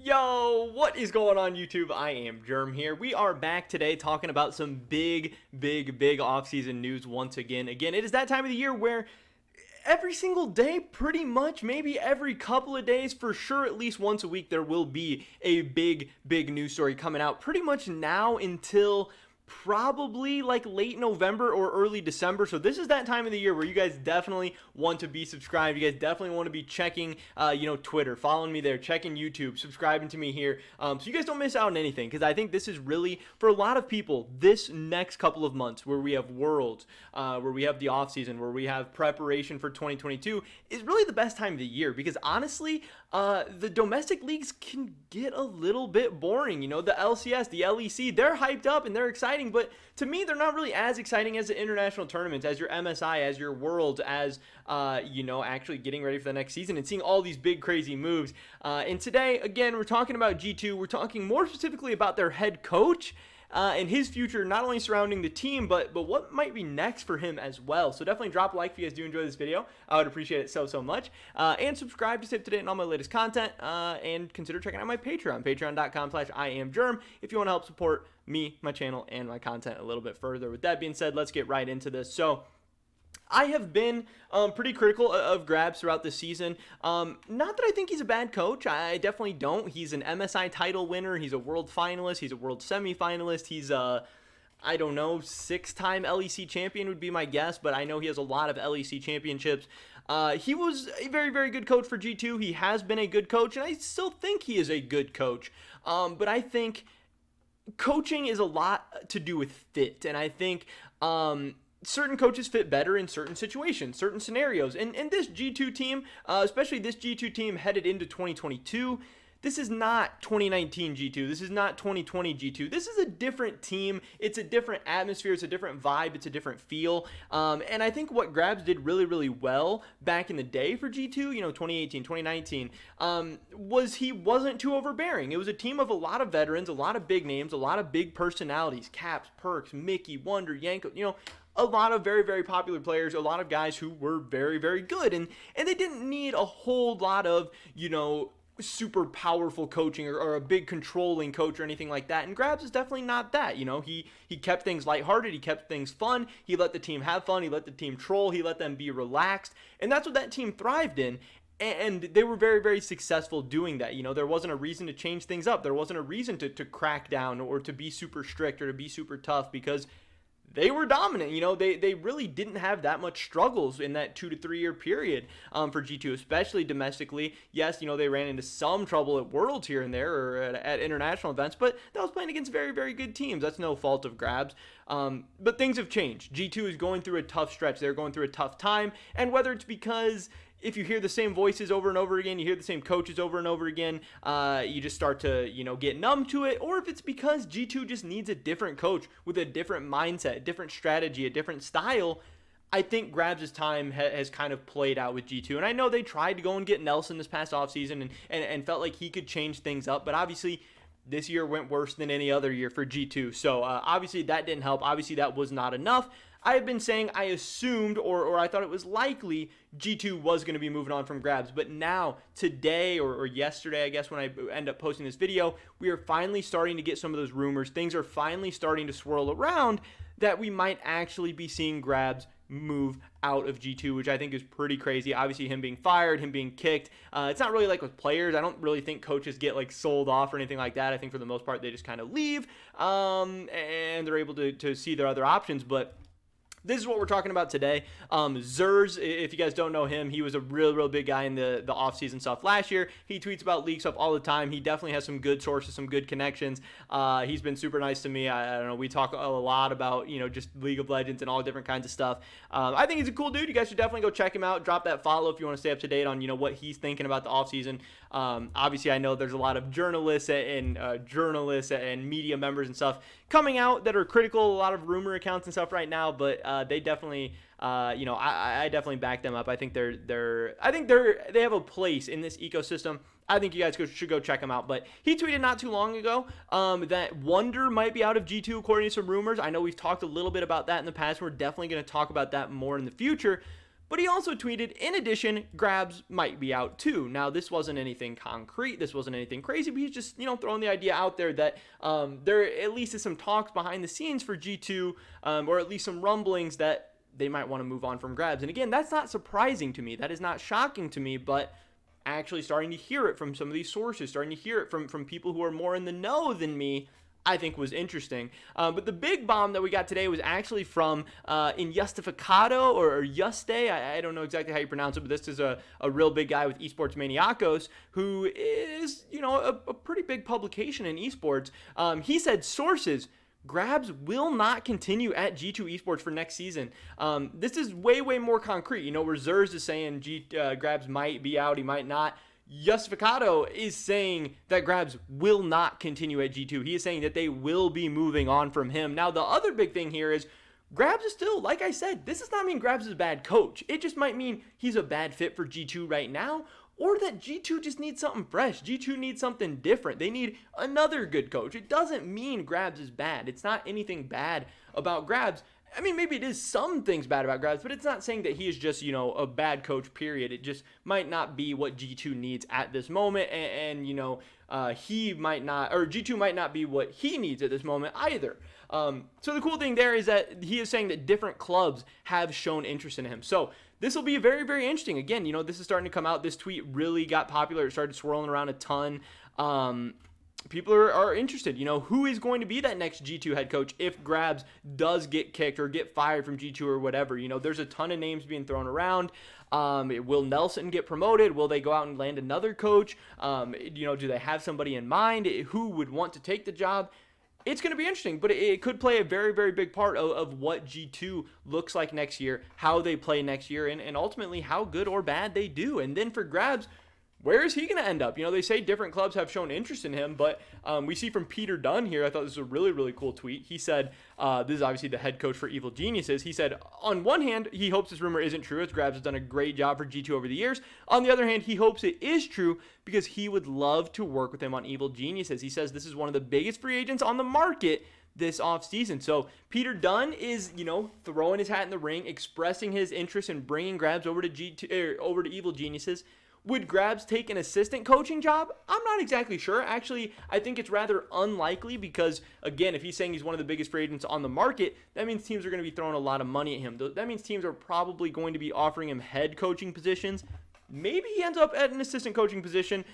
Yo, what is going on YouTube? I am Germ here. We are back today talking about some big off-season news once again. Again, it is that time of the year where every single day, pretty much, maybe every couple of days, for sure at least once a week, there will be a big news story coming out pretty much now until probably like late November or early December. So this is that time of the year where you guys definitely want to be subscribed. You guys definitely want to be checking, Twitter, following me there, checking YouTube, subscribing to me here. So you guys don't miss out on anything, because I think this is really, for a lot of people, this next couple of months where we have Worlds, where we have the off season, where we have preparation for 2022 is really the best time of the year, because honestly, the domestic leagues can get a little bit boring. You know, the LCS, the LEC, they're hyped up and they're exciting, but to me, they're not really as exciting as the international tournaments, as your MSI, as your Worlds, as, actually getting ready for the next season and seeing all these big, crazy moves. And today, again, we're talking about G2. We're talking more specifically about their head coach, and his future, not only surrounding the team, but what might be next for him as well. So definitely drop a like if you guys do enjoy this video. I would appreciate it so much. And subscribe to stay up to date on all my latest content. And consider checking out my Patreon, patreon.com/IamGerm, if you want to help support me, my channel, and my content a little bit further. With that being said, let's get right into this. So I have been pretty critical of Grabbz throughout the season. Not that I think he's a bad coach. I definitely don't. He's an MSI title winner. He's a world finalist. He's a world semifinalist. He's a, I don't know, 6-time LEC champion would be my guess, but I know he has a lot of LEC championships. He was a very good coach for G2. He has been a good coach, and I still think he is a good coach. But I think coaching is a lot to do with fit, and I think certain coaches fit better in certain situations, certain scenarios. And this G2 team, especially this G2 team headed into 2022, this is not 2019 G2. This is not 2020 G2. This is a different team. It's a different atmosphere. It's a different vibe. It's a different feel. And I think what Grabbz did really well back in the day for G2, 2018, 2019, was he wasn't too overbearing. It was a team of a lot of veterans, a lot of big names, a lot of big personalities, Caps, Perks, Mickey, Wonder, Yanko, a lot of very popular players, a lot of guys who were very good, and they didn't need a whole lot of, super powerful coaching or a big controlling coach or anything like that. And Grabbz is definitely not that. He kept things lighthearted, he kept things fun, he let the team have fun, he let the team troll, he let them be relaxed, and that's what that team thrived in. And they were very successful doing that. There wasn't a reason to change things up. There wasn't a reason to crack down or to be super strict or to be super tough, because they were dominant. They really didn't have that much struggles in that 2 to 3 year period for G2, especially domestically. Yes, they ran into some trouble at Worlds here and there, or at international events, but that was playing against very good teams. That's no fault of Grabbz. But things have changed. G2 is going through a tough stretch. They're going through a tough time, and whether it's because if you hear the same voices over and over again, you hear the same coaches over and over again, you just start to, get numb to it, or if it's because G2 just needs a different coach with a different mindset, a different strategy, a different style, I think Grabbz' time has kind of played out with G2. And I know they tried to go and get Nelson this past offseason and felt like he could change things up, but obviously this year went worse than any other year for G2. So obviously that didn't help. Obviously that was not enough. I have been saying I assumed or I thought it was likely G2 was going to be moving on from Grabbz. But now, today or yesterday, I guess, when I end up posting this video, we are finally starting to get some of those rumors. Things are finally starting to swirl around that we might actually be seeing Grabbz move out of G2, which I think is pretty crazy. Obviously, him being fired, him being kicked. It's not really like with players. I don't really think coaches get like sold off or anything like that. I think for the most part, they just kind of leave and they're able to see their other options. But this is what we're talking about today. Zers, if you guys don't know him, he was a real big guy in the offseason stuff last year. He tweets about league stuff all the time. He definitely has some good sources, some good connections. He's been super nice to me. I don't know, we talk a lot about, just League of Legends and all different kinds of stuff. I think he's a cool dude. You guys should definitely go check him out. Drop that follow if you want to stay up to date on, what he's thinking about the offseason. Obviously, I know there's a lot of journalists and media members and stuff coming out that are critical, a lot of rumor accounts and stuff right now, but they definitely, I definitely back them up. I think they have a place in this ecosystem. I think you guys should go check him out. But he tweeted not too long ago that Wonder might be out of G2 according to some rumors. I know we've talked a little bit about that in the past. We're definitely going to talk about that more in the future. But he also tweeted, in addition, Grabbz might be out too. Now, this wasn't anything concrete. This wasn't anything crazy, but he's just, throwing the idea out there that there at least is some talks behind the scenes for G2, or at least some rumblings that they might want to move on from Grabbz. And again, that's not surprising to me. That is not shocking to me, but actually starting to hear it from some of these sources, starting to hear it from people who are more in the know than me, I think was interesting. But the big bomb that we got today was actually from Injustificado or Yuste. I don't know exactly how you pronounce it, but this is a real big guy with Esports Maniacos, who is, a pretty big publication in esports. He said, sources, Grabbz will not continue at G2 Esports for next season. This is way, way more concrete. Where Zers is saying Grabbz might be out, he might not. Justificado is saying that Grabbz will not continue at G2. He is saying that they will be moving on from him. Now, the other big thing here is Grabbz is still, like I said, this does not mean Grabbz is a bad coach. It just might mean he's a bad fit for G2 right now, or that G2 just needs something fresh. G2 needs something different. They need another good coach. It doesn't mean Grabbz is bad. It's not anything bad about Grabbz. I mean, maybe it is some things bad about Grabbz, but it's not saying that he is just, a bad coach, period. It just might not be what G2 needs at this moment, and he might not, or G2 might not be what he needs at this moment either. So the cool thing there is that he is saying that different clubs have shown interest in him. So this will be very, very interesting. Again, this is starting to come out. This tweet really got popular. It started swirling around a ton. People are interested, who is going to be that next G2 head coach if Grabbz does get kicked or get fired from G2 or whatever. There's a ton of names being thrown around. Will Nelson get promoted? Will they go out and land another coach? Do they have somebody in mind who would want to take the job? It's going to be interesting, but it could play a very, very big part of what G2 looks like next year, how they play next year, and ultimately how good or bad they do. And then for Grabbz, where is he going to end up? They say different clubs have shown interest in him, but we see from Peter Dunn here, I thought this was a really, really cool tweet. He said, this is obviously the head coach for Evil Geniuses. He said, on one hand, he hopes this rumor isn't true, as Grabbz has done a great job for G2 over the years. On the other hand, he hopes it is true because he would love to work with him on Evil Geniuses. He says this is one of the biggest free agents on the market this offseason. So Peter Dunn is, throwing his hat in the ring, expressing his interest in bringing Grabbz over to G2, over to Evil Geniuses. Would Grabbz take an assistant coaching job? I'm not exactly sure. Actually, I think it's rather unlikely because, again, if he's saying he's one of the biggest free agents on the market, that means teams are going to be throwing a lot of money at him. That means teams are probably going to be offering him head coaching positions. Maybe he ends up at an assistant coaching position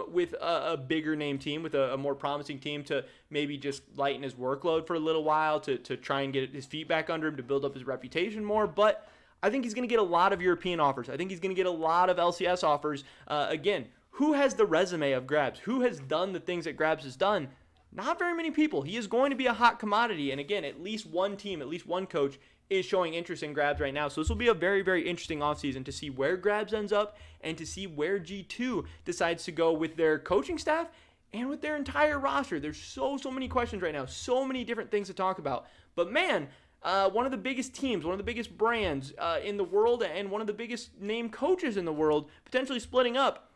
with a bigger name team, with a more promising team to maybe just lighten his workload for a little while to try and get his feet back under him to build up his reputation more. But I think he's going to get a lot of European offers. I think he's going to get a lot of LCS offers. Again, who has the resume of Grabbz? Who has done the things that Grabbz has done? Not very many people. He is going to be a hot commodity. And again, at least one team, at least one coach is showing interest in Grabbz right now. So this will be a very, very interesting offseason to see where Grabbz ends up and to see where G2 decides to go with their coaching staff and with their entire roster. There's so many questions right now, so many different things to talk about. But man, one of the biggest teams, one of the biggest brands in the world, and one of the biggest name coaches in the world potentially splitting up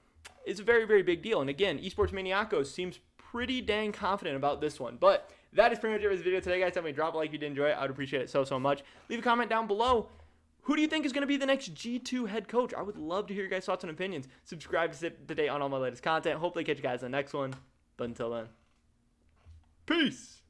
is a very, very big deal. And again, Esports Maniacos seems pretty dang confident about this one. But that is pretty much it for this video today, guys. Definitely drop a like if you did enjoy it. I would appreciate it so much. Leave a comment down below. Who do you think is going to be the next G2 head coach? I would love to hear your guys' thoughts and opinions. Subscribe to stay up to date on all my latest content. Hopefully catch you guys in the next one. But until then, peace.